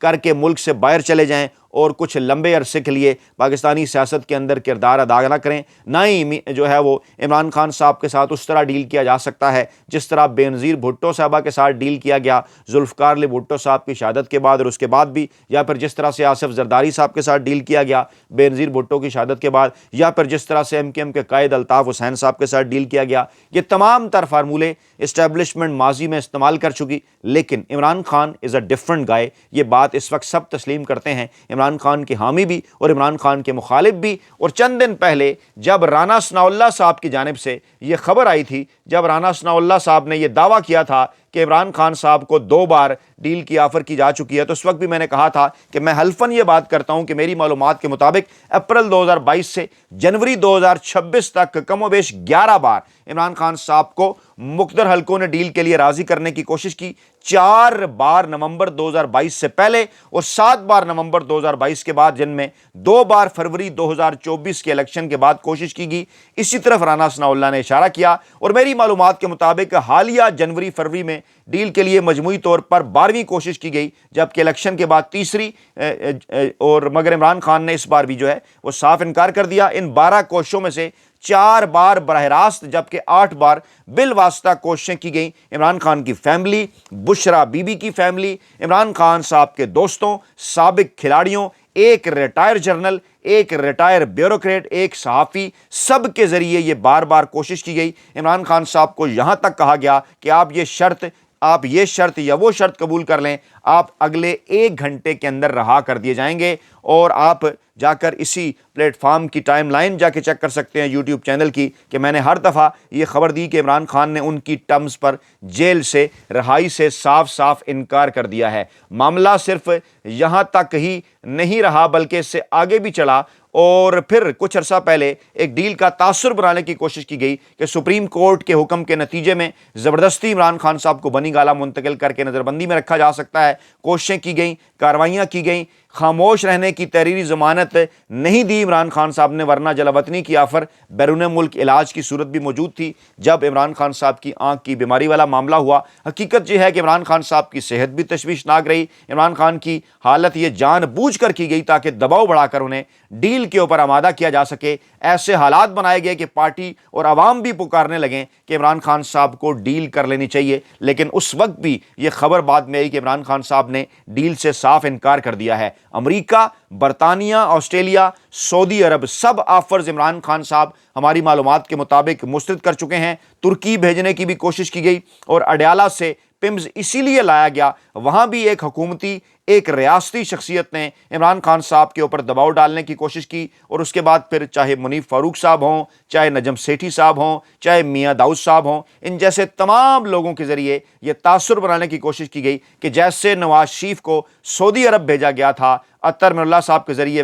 کر کے ملک سے باہر چلے جائیں اور کچھ لمبے عرصے کے لیے پاکستانی سیاست کے اندر کردار ادا نہ کریں۔ نہ ہی جو ہے وہ عمران خان صاحب کے ساتھ اس طرح ڈیل کیا جا سکتا ہے جس طرح بینظیر بھٹو صاحبہ کے ساتھ ڈیل کیا گیا ذوالفقار علی بھٹو صاحب کی شہادت کے بعد اور اس کے بعد بھی، یا پھر جس طرح سے آصف زرداری صاحب کے ساتھ ڈیل کیا گیا بینظیر بھٹو کی شہادت کے بعد، یا پھر جس طرح سے MKM کے قائد الطاف حسین صاحب کے ساتھ ڈیل کیا گیا۔ یہ تمام تر فارمولے اسٹیبلشمنٹ ماضی میں استعمال کر چکی، لیکن عمران خان از اے ڈفرنٹ گائے۔ یہ بات اس وقت سب تسلیم کرتے ہیں، عمران خان کے حامی بھی اور عمران خان کے مخالف بھی۔ اور چند دن پہلے جب رانا ثناءاللہ صاحب کی جانب سے یہ خبر آئی تھی، جب رانا ثناءاللہ صاحب نے یہ دعویٰ کیا تھا کہ عمران خان صاحب کو 2 بار ڈیل کی آفر کی جا چکی ہے، تو اس وقت بھی میں نے کہا تھا کہ میں حلفاً یہ بات کرتا ہوں کہ میری معلومات کے مطابق اپریل 2022 سے جنوری 2026 تک کم و بیش 11 بار عمران خان صاحب کو مقتدر حلقوں نے ڈیل کے لیے راضی کرنے کی کوشش کی۔ 4 بار نومبر 2022 سے پہلے اور 7 بار نومبر 2022 کے بعد، جن میں 2 بار فروری 2024 کے الیکشن کے بعد کوشش کی گئی۔ اسی طرف رانا ثناءاللہ نے اشارہ کیا، اور میری معلومات کے مطابق حالیہ جنوری فروری میں ڈیل کے لیے مجموعی طور پر 12ویں کوشش کی گئی، جبکہ الیکشن کے بعد تیسری، اور مگر عمران خان نے اس بار بھی جو ہے وہ صاف انکار کر دیا۔ ان 12 کوششوں میں سے 4 بار براہ راست جبکہ 8 بار بالواسطہ کوششیں کی گئیں۔ عمران خان کی فیملی، بشرا بی بی کی فیملی، عمران خان صاحب کے دوستوں، سابق کھلاڑیوں، ایک ریٹائر جرنل، ایک ریٹائر بیوروکریٹ، ایک صحافی، سب کے ذریعے یہ بار بار کوشش کی گئی۔ عمران خان صاحب کو یہاں تک کہا گیا کہ آپ یہ شرط یا وہ شرط قبول کر لیں، آپ اگلے 1 گھنٹے کے اندر رہا کر دیے جائیں گے۔ اور آپ جا کر اسی پلیٹ فارم کی ٹائم لائن جا کے چیک کر سکتے ہیں یوٹیوب چینل کی، کہ میں نے ہر دفعہ یہ خبر دی کہ عمران خان نے ان کی ٹرمز پر جیل سے رہائی سے صاف صاف انکار کر دیا ہے۔ معاملہ صرف یہاں تک ہی نہیں رہا بلکہ اس سے آگے بھی چلا، اور پھر کچھ عرصہ پہلے ایک ڈیل کا تاثر بنانے کی کوشش کی گئی کہ سپریم کورٹ کے حکم کے نتیجے میں زبردستی عمران خان صاحب کو بنی گالہ منتقل کر کے نظر بندی میں رکھا جا سکتا ہے۔ کوششیں کی گئیں، کارروائیاں کی گئیں، خاموش رہنے کی تحریری ضمانت نہیں دی عمران خان صاحب نے، ورنہ جلاوطنی کی آفر بیرون ملک علاج کی صورت بھی موجود تھی جب عمران خان صاحب کی آنکھ کی بیماری والا معاملہ ہوا۔ حقیقت یہ ہے کہ عمران خان صاحب کی صحت بھی تشویشناک رہی۔ عمران خان کی حالت یہ جان بوجھ کر کی گئی تاکہ دباؤ بڑھا کر انہیں ڈیل کے اوپر آمادہ کیا جا سکے۔ ایسے حالات بنائے گئے کہ پارٹی اور عوام بھی پکارنے لگیں کہ عمران خان صاحب کو ڈیل کر لینی چاہیے، لیکن اس وقت بھی یہ خبر بعد میں آئی کہ عمران خان صاحب نے ڈیل سے صاف انکار کر دیا ہے۔ امریکہ، برطانیہ، آسٹریلیا، سعودی عرب سب آفرز عمران خان صاحب ہماری معلومات کے مطابق مسترد کر چکے ہیں۔ ترکی بھیجنے کی بھی کوشش کی گئی، اور اڈیالہ سے پمز اسی لیے لایا گیا، وہاں بھی ایک حکومتی، ایک ریاستی شخصیت نے عمران خان صاحب کے اوپر دباؤ ڈالنے کی کوشش کی، اور اس کے بعد پھر چاہے منیف فاروق صاحب ہوں، چاہے نجم سیٹھی صاحب ہوں، چاہے میاں داؤد صاحب ہوں، ان جیسے تمام لوگوں کے ذریعے یہ تاثر بنانے کی کوشش کی گئی کہ جیسے نواز شریف کو سعودی عرب بھیجا گیا تھا اطہر من اللہ صاحب کے ذریعے،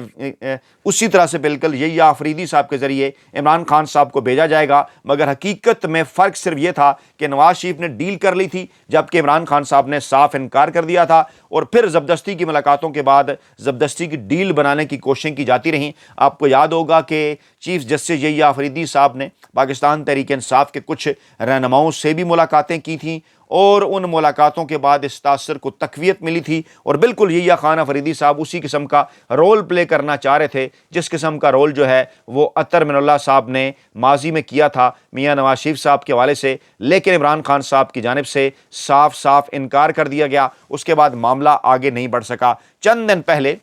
اسی طرح سے بالکل یہی آفریدی صاحب کے ذریعے عمران خان صاحب کو بھیجا جائے گا۔ مگر حقیقت میں فرق صرف یہ تھا کہ نواز شریف نے ڈیل کر لی تھی جبکہ عمران خان صاحب نے صاف انکار کر دیا تھا، اور پھر زبردستی کی ملاقاتوں کے بعد زبردستی کی ڈیل بنانے کی کوششیں کی جاتی رہیں۔ آپ کو یاد ہوگا کہ چیف جسٹس یحییٰ آفریدی صاحب نے پاکستان تحریک انصاف کے کچھ رہنماؤں سے بھی ملاقاتیں کی تھیں، اور ان ملاقاتوں کے بعد اس تاثر کو تقویت ملی تھی، اور بالکل یحییٰ خان آفریدی صاحب اسی قسم کا رول پلے کرنا چاہ رہے تھے جس قسم کا رول جو ہے وہ اطہر من اللہ صاحب نے ماضی میں کیا تھا میاں نواز شریف صاحب کے حوالے سے، لیکن عمران خان صاحب کی جانب سے صاف صاف انکار کر دیا گیا۔ اس کے بعد معاملہ آگے نہیں بڑھ سکا۔ چند دن پہلے،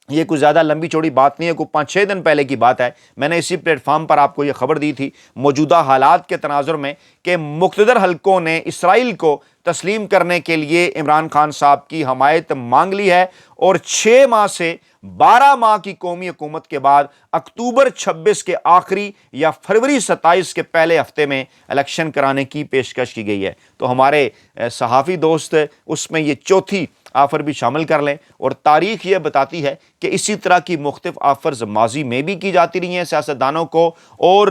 یہ کوئی زیادہ لمبی چوڑی بات نہیں ہے، کوئی 5-6 دن پہلے کی بات ہے، میں نے اسی پلیٹ فارم پر آپ کو یہ خبر دی تھی موجودہ حالات کے تناظر میں کہ مقتدر حلقوں نے اسرائیل کو تسلیم کرنے کے لیے عمران خان صاحب کی حمایت مانگ لی ہے، اور 6 ماہ سے 12 ماہ کی قومی حکومت کے بعد اکتوبر 26 کے آخری یا فروری 27 کے پہلے ہفتے میں الیکشن کرانے کی پیشکش کی گئی ہے۔ تو ہمارے صحافی دوست اس میں یہ چوتھی آفر بھی شامل کر لیں، اور تاریخ یہ بتاتی ہے کہ اسی طرح کی مختلف آفرز ماضی میں بھی کی جاتی رہی ہیں سیاستدانوں کو، اور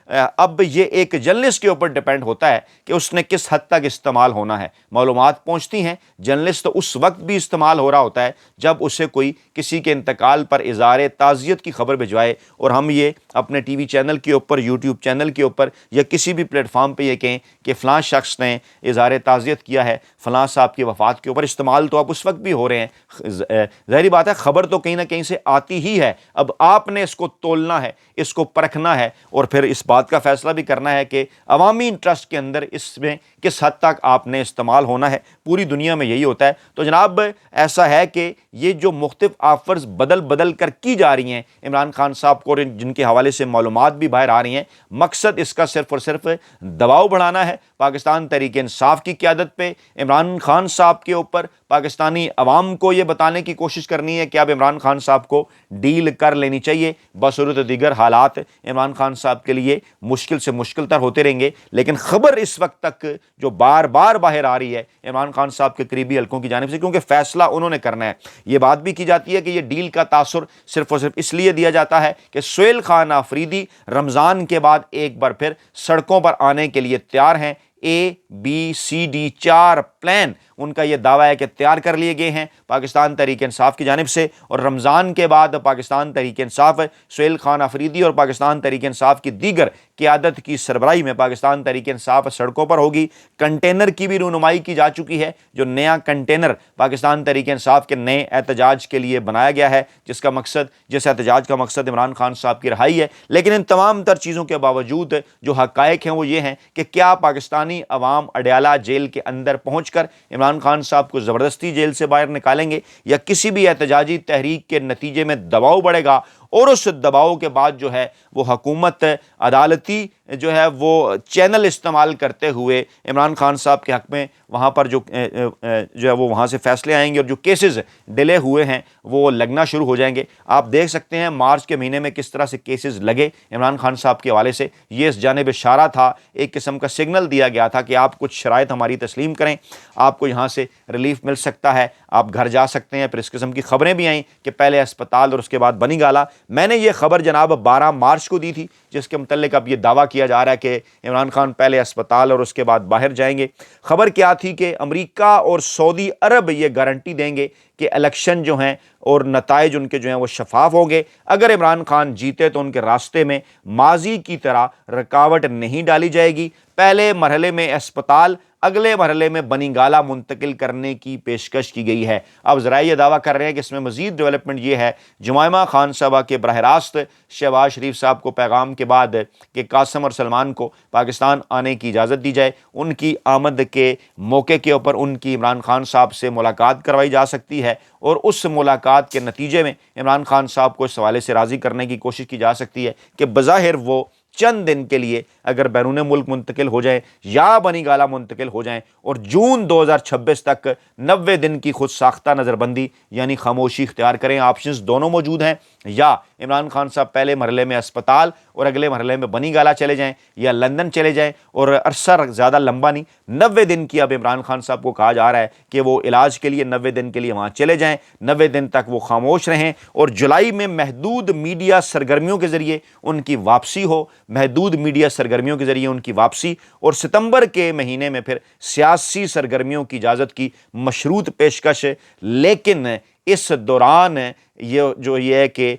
اب یہ ایک جرنلسٹ کے اوپر ڈیپینڈ ہوتا ہے کہ اس نے کس حد تک استعمال ہونا ہے۔ معلومات پہنچتی ہیں، جرنلسٹ اس وقت بھی استعمال ہو رہا ہوتا ہے جب اسے کوئی کسی کے انتقال پر اظہار تعزیت کی خبر بھجوائے، اور ہم یہ اپنے ٹی وی چینل کے اوپر، یوٹیوب چینل کے اوپر یا کسی بھی پلیٹ فارم پہ یہ کہیں کہ فلاں شخص نے اظہار تعزیت کیا ہے فلاں صاحب کی وفات کے اوپر، استعمال تو ڈراپ اس وقت بھی ہو رہے ہیں، ظاہری بات ہے خبر تو کہیں نہ کہیں سے آتی ہی ہے، اب آپ نے اس کو تولنا ہے، اس کو پرکھنا ہے اور پھر اس بات کا فیصلہ بھی کرنا ہے کہ عوامی انٹرسٹ کے اندر اس میں کس حد تک آپ نے استعمال ہونا ہے۔ پوری دنیا میں یہی ہوتا ہے۔ تو جناب ایسا ہے کہ یہ جو مختلف آفرز بدل بدل کر کی جا رہی ہیں عمران خان صاحب کو، جن کے حوالے سے معلومات بھی باہر آ رہی ہیں، مقصد اس کا صرف اور صرف دباؤ بڑھانا ہے پاکستان تحریک انصاف کی قیادت پہ، عمران خان صاحب کے اوپر، پاکستانی عوام کو یہ بتانے کی کوشش کرنی ہے کہ اب عمران خان صاحب کو ڈیل کر لینی چاہیے۔ بصورت دیگر حالات عمران خان صاحب کے لیے مشکل سے مشکل تر ہوتے رہیں گے، لیکن خبر اس وقت تک جو بار بار باہر آ رہی ہے عمران خان صاحب کے قریبی حلقوں کی جانب سے، کیونکہ فیصلہ انہوں نے کرنا ہے، یہ بات بھی کی جاتی ہے کہ یہ ڈیل کا تاثر صرف اور صرف اس لیے دیا جاتا ہے کہ سہیل خان آفریدی رمضان کے بعد ایک بار پھر سڑکوں پر آنے کے لیے تیار ہیں۔ ABCD 4 پلان ان کا یہ دعویٰ ہے کہ تیار کر لیے گئے ہیں پاکستان تحریک انصاف کی جانب سے، اور رمضان کے بعد پاکستان تحریک انصاف، سہیل خان آفریدی اور پاکستان تحریک انصاف کی دیگر قیادت کی سربراہی میں پاکستان تحریک انصاف سڑکوں پر ہوگی۔ کنٹینر کی بھی رونمائی کی جا چکی ہے، جو نیا کنٹینر پاکستان تحریک انصاف کے نئے احتجاج کے لیے بنایا گیا ہے، جس احتجاج کا مقصد عمران خان صاحب کی رہائی ہے۔ لیکن ان تمام تر چیزوں کے باوجود جو حقائق ہیں وہ یہ ہیں کہ کیا پاکستانی عوام اڈیالہ جیل کے اندر پہنچ کر عمران خان صاحب کو زبردستی جیل سے باہر نکالیں گے، یا کسی بھی احتجاجی تحریک کے نتیجے میں دباؤ بڑھے گا، اور اس دباؤ کے بعد جو ہے وہ حکومت عدالتی جو ہے وہ چینل استعمال کرتے ہوئے عمران خان صاحب کے حق میں وہاں پر جو ہے وہ وہاں سے فیصلے آئیں گے، اور جو کیسز ڈیلے ہوئے ہیں وہ لگنا شروع ہو جائیں گے۔ آپ دیکھ سکتے ہیں مارچ کے مہینے میں کس طرح سے کیسز لگے عمران خان صاحب کے حوالے سے، یہ اس جانب اشارہ تھا، ایک قسم کا سگنل دیا گیا تھا کہ آپ کچھ شرائط ہماری تسلیم کریں، آپ کو یہاں سے ریلیف مل سکتا ہے، آپ گھر جا سکتے ہیں۔ پھر اس قسم کی خبریں بھی آئیں کہ پہلے اسپتال اور اس کے بعد بنی گالا۔ میں نے یہ خبر جناب 12 مارچ کو دی تھی، جس کے متعلق اب یہ دعویٰ کیا جا رہا ہے کہ عمران خان پہلے اسپتال اور اس کے بعد باہر جائیں گے۔ خبر کیا تھی کہ امریکہ اور سعودی عرب یہ گارنٹی دیں گے کہ الیکشن جو ہیں اور نتائج ان کے جو ہیں وہ شفاف ہوں گے، اگر عمران خان جیتے تو ان کے راستے میں ماضی کی طرح رکاوٹ نہیں ڈالی جائے گی۔ پہلے مرحلے میں اسپتال، اگلے مرحلے میں بنی گالہ منتقل کرنے کی پیشکش کی گئی ہے۔ اب ذرائع یہ دعویٰ کر رہے ہیں کہ اس میں مزید ڈیولپمنٹ یہ ہے، جمائمہ خان صاحبہ کے براہ راست شہباز شریف صاحب کو پیغام کے بعد کہ قاسم اور سلمان کو پاکستان آنے کی اجازت دی جائے، ان کی آمد کے موقع کے اوپر ان کی عمران خان صاحب سے ملاقات کروائی جا سکتی ہے، اور اس ملاقات کے نتیجے میں عمران خان صاحب کو اس حوالے سے راضی کرنے کی کوشش کی جا سکتی ہے کہ بظاہر وہ چند دن کے لیے اگر بیرون ملک منتقل ہو جائیں یا بنی گالہ منتقل ہو جائیں، اور جون 2026 تک 90 دن کی خود ساختہ نظر بندی یعنی خاموشی اختیار کریں۔ آپشنز دونوں موجود ہیں، یا عمران خان صاحب پہلے مرحلے میں اسپتال اور اگلے مرحلے میں بنی گالہ چلے جائیں، یا لندن چلے جائیں، اور عرصہ زیادہ لمبا نہیں، 90 دن کی اب عمران خان صاحب کو کہا جا رہا ہے کہ وہ علاج کے لیے 90 دن کے لیے وہاں چلے جائیں، 90 دن تک وہ خاموش رہیں، اور جولائی میں محدود میڈیا سرگرمیوں کے ذریعے ان کی واپسی ہو، محدود میڈیا سرگرمیوں کے ذریعے ان کی واپسی، اور ستمبر کے مہینے میں پھر سیاسی سرگرمیوں کی اجازت کی مشروط پیشکش۔ لیکن اس دوران یہ ہے کہ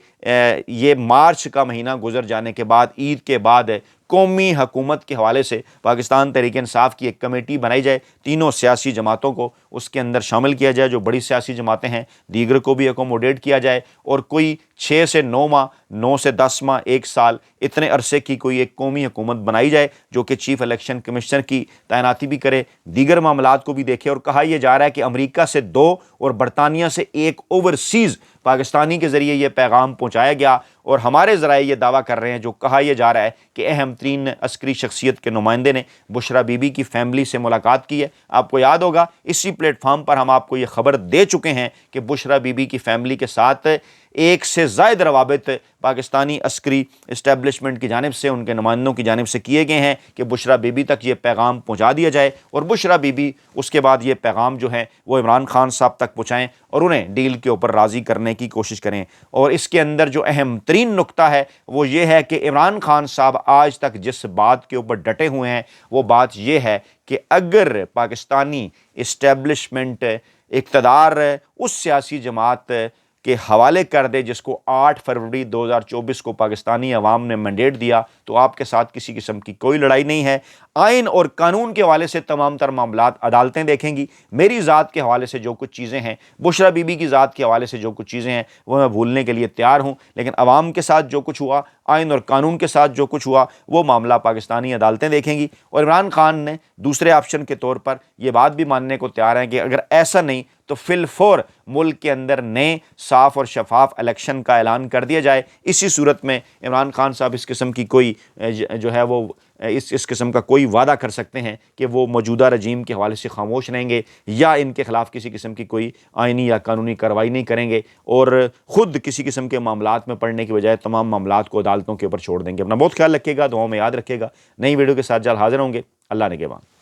یہ مارچ کا مہینہ گزر جانے کے بعد، عید کے بعد قومی حکومت کے حوالے سے پاکستان تحریک انصاف کی ایک کمیٹی بنائی جائے، تینوں سیاسی جماعتوں کو اس کے اندر شامل کیا جائے، جو بڑی سیاسی جماعتیں ہیں دیگر کو بھی اکوموڈیٹ کیا جائے، اور کوئی 6 سے 9 ماہ، 9 سے 10 ماہ، 1 سال اتنے عرصے کی کوئی ایک قومی حکومت بنائی جائے جو کہ چیف الیکشن کمشنر کی تعیناتی بھی کرے، دیگر معاملات کو بھی دیکھے۔ اور کہا یہ جا رہا ہے کہ امریکہ سے 2 اور برطانیہ سے 1 اوورسیز پاکستانی کے ذریعے یہ پیغام پہنچایا گیا، اور ہمارے ذرائع یہ دعویٰ کر رہے ہیں، جو کہا یہ جا رہا ہے کہ اہم ترین عسکری شخصیت کے نمائندے نے بشرا بی بی کی فیملی سے ملاقات کی ہے۔ آپ کو یاد ہوگا اسی پلیٹ فارم پر ہم آپ کو یہ خبر دے چکے ہیں کہ بشرا بی بی کی فیملی کے ساتھ 1 سے زائد روابط پاکستانی عسکری اسٹیبلشمنٹ کی جانب سے، ان کے نمائندوں کی جانب سے کیے گئے ہیں کہ بشرا بی بی تک یہ پیغام پہنچا دیا جائے، اور بشرا بی بی اس کے بعد یہ پیغام جو ہے وہ عمران خان صاحب تک پہنچائیں اور انہیں ڈیل کے اوپر راضی کرنے کی کوشش کریں۔ اور اس کے اندر جو اہم ترین نقطہ ہے وہ یہ ہے کہ عمران خان صاحب آج تک جس بات کے اوپر ڈٹے ہوئے ہیں وہ بات یہ ہے کہ اگر پاکستانی اسٹیبلشمنٹ، اقتدار، اس سیاسی جماعت کے حوالے کر دے، جس کو 8 فروری 2024 کو پاکستانی عوام نے مینڈیٹ دیا، تو آپ کے ساتھ کسی قسم کی کوئی لڑائی نہیں ہے۔ آئین اور قانون کے حوالے سے تمام تر معاملات عدالتیں دیکھیں گی۔ میری ذات کے حوالے سے جو کچھ چیزیں ہیں، بشرا بی بی کی ذات کے حوالے سے جو کچھ چیزیں ہیں، وہ میں بھولنے کے لیے تیار ہوں، لیکن عوام کے ساتھ جو کچھ ہوا، آئین اور قانون کے ساتھ جو کچھ ہوا، وہ معاملہ پاکستانی عدالتیں دیکھیں گی۔ اور عمران خان نے دوسرے آپشن کے طور پر یہ بات بھی ماننے کو تیار ہیں کہ اگر ایسا نہیں تو فی الفور ملک کے اندر نئے صاف اور شفاف الیکشن کا اعلان کر دیا جائے۔ اسی صورت میں عمران خان صاحب اس قسم کی کوئی جو ہے وہ اس قسم کا کوئی وعدہ کر سکتے ہیں کہ وہ موجودہ رجیم کے حوالے سے خاموش رہیں گے یا ان کے خلاف کسی قسم کی کوئی آئینی یا قانونی کارروائی نہیں کریں گے، اور خود کسی قسم کے معاملات میں پڑنے کی بجائے تمام معاملات کو عدالتوں کے اوپر چھوڑ دیں گے۔ اپنا بہت خیال رکھیے گا، دعاؤں میں یاد رکھیے گا۔ نئی ویڈیو کے ساتھ جلد حاضر ہوں گے۔ اللہ نگہبان۔